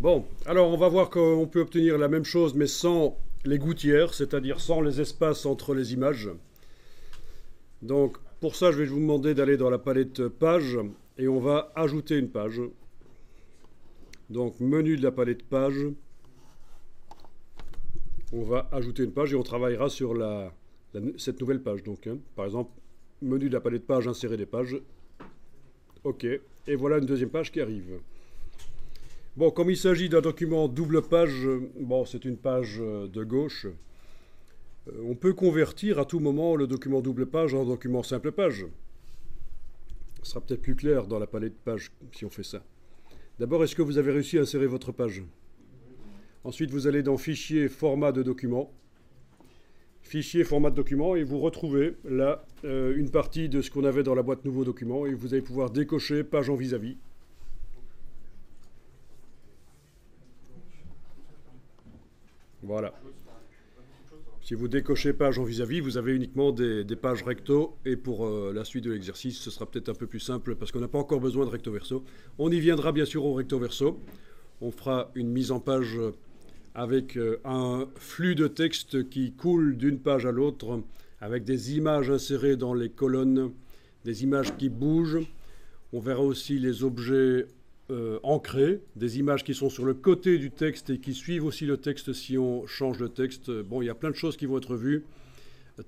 Bon, alors on va voir qu'on peut obtenir la même chose mais sans les gouttières, c'est-à-dire sans les espaces entre les images. Donc pour ça, je vais vous demander d'aller dans la palette page et on va ajouter une page. Donc menu de la palette page, on va ajouter une page et on travaillera sur cette nouvelle page. Donc, par exemple, menu de la palette page, insérer des pages. OK. Et voilà une deuxième page qui arrive. Bon, comme il s'agit d'un document double page, bon, c'est une page de gauche. On peut convertir à tout moment le document double page en document simple page. Ce sera peut-être plus clair dans la palette page si on fait ça. D'abord, est-ce que vous avez réussi à insérer votre page? Ensuite, vous allez dans Fichier, Format de document. Fichier, Format de document, et vous retrouvez là une partie de ce qu'on avait dans la boîte Nouveau document, et vous allez pouvoir décocher Page en vis-à-vis. Voilà. Si vous décochez Page en vis-à-vis, vous avez uniquement des pages recto, et pour la suite de l'exercice, ce sera peut-être un peu plus simple, parce qu'on n'a pas encore besoin de recto verso. On y viendra bien sûr au recto verso. On fera une mise en page avec un flux de texte qui coule d'une page à l'autre, avec des images insérées dans les colonnes, des images qui bougent. On verra aussi les objets ancrés, des images qui sont sur le côté du texte et qui suivent aussi le texte si on change le texte. Bon, il y a plein de choses qui vont être vues,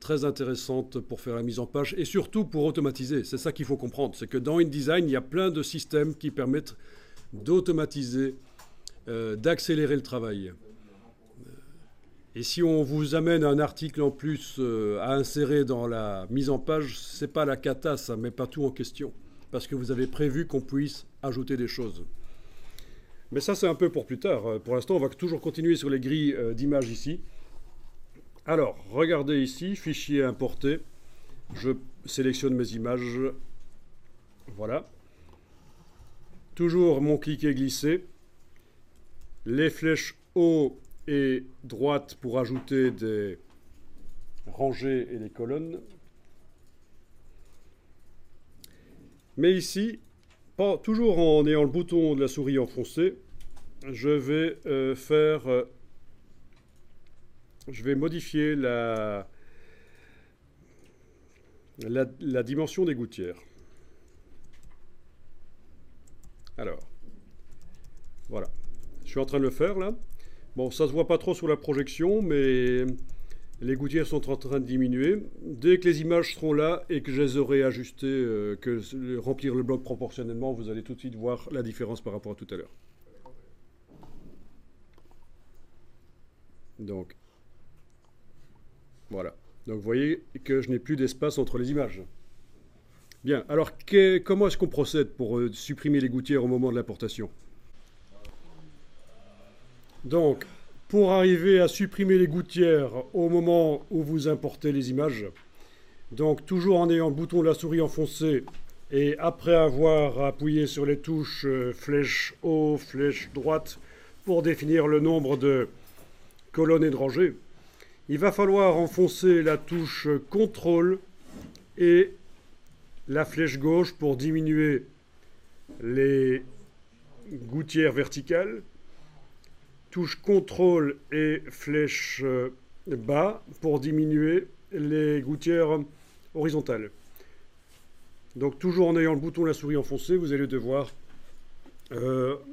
très intéressantes pour faire la mise en page et surtout pour automatiser. C'est ça qu'il faut comprendre, c'est que dans InDesign, il y a plein de systèmes qui permettent d'automatiser, d'accélérer le travail. Et si on vous amène un article en plus à insérer dans la mise en page, c'est pas la cata, ça met pas tout en question. Parce que vous avez prévu qu'on puisse ajouter des choses. Mais ça, c'est un peu pour plus tard. Pour l'instant, on va toujours continuer sur les grilles d'images ici. Alors, regardez ici, fichier importé. Je sélectionne mes images. Voilà. Toujours mon cliquer-glisser. Les flèches haut et droite pour ajouter des rangées et des colonnes. Mais ici, toujours en ayant le bouton de la souris enfoncé, je vais modifier la dimension des gouttières. Alors, voilà. Je suis en train de le faire là. Bon, ça se voit pas trop sur la projection, mais les gouttières sont en train de diminuer. Dès que les images seront là et que je les aurai ajustées, remplir le bloc proportionnellement, vous allez tout de suite voir la différence par rapport à tout à l'heure. Donc, voilà. Donc, vous voyez que je n'ai plus d'espace entre les images. Bien, alors comment est-ce qu'on procède pour supprimer les gouttières au moment de l'importation? Donc, pour arriver à supprimer les gouttières au moment où vous importez les images, donc toujours en ayant le bouton de la souris enfoncé et après avoir appuyé sur les touches flèche haut, flèche droite pour définir le nombre de colonnes et de rangées, il va falloir enfoncer la touche CTRL et la flèche gauche pour diminuer les gouttières verticales, touche CTRL et flèche bas pour diminuer les gouttières horizontales. Donc toujours en ayant le bouton de la souris enfoncé, vous allez devoir,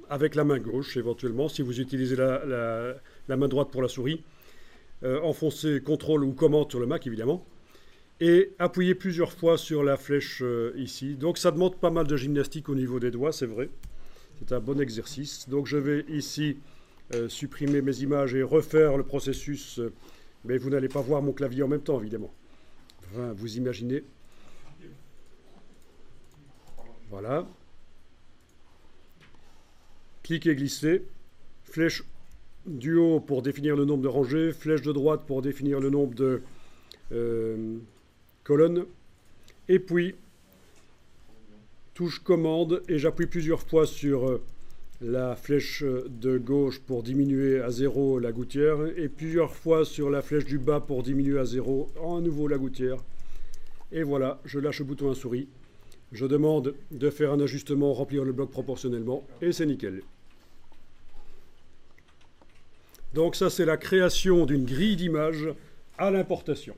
avec la main gauche éventuellement, si vous utilisez la main droite pour la souris, enfoncer CTRL ou commande sur le Mac évidemment, et appuyer plusieurs fois sur la flèche ici. Donc ça demande pas mal de gymnastique au niveau des doigts, c'est vrai. C'est un bon exercice. Donc je vais ici supprimer mes images et refaire le processus, mais vous n'allez pas voir mon clavier en même temps, évidemment. Enfin, vous imaginez. Voilà. Cliquez, glissez. Flèche du haut pour définir le nombre de rangées. Flèche de droite pour définir le nombre de colonnes. Et puis, touche commande et j'appuie plusieurs fois sur la flèche de gauche pour diminuer à 0 la gouttière et plusieurs fois sur la flèche du bas pour diminuer à 0 à nouveau la gouttière. Et voilà, je lâche le bouton à souris. Je demande de faire un ajustement, remplir le bloc proportionnellement et c'est nickel. Donc ça, c'est la création d'une grille d'images à l'importation.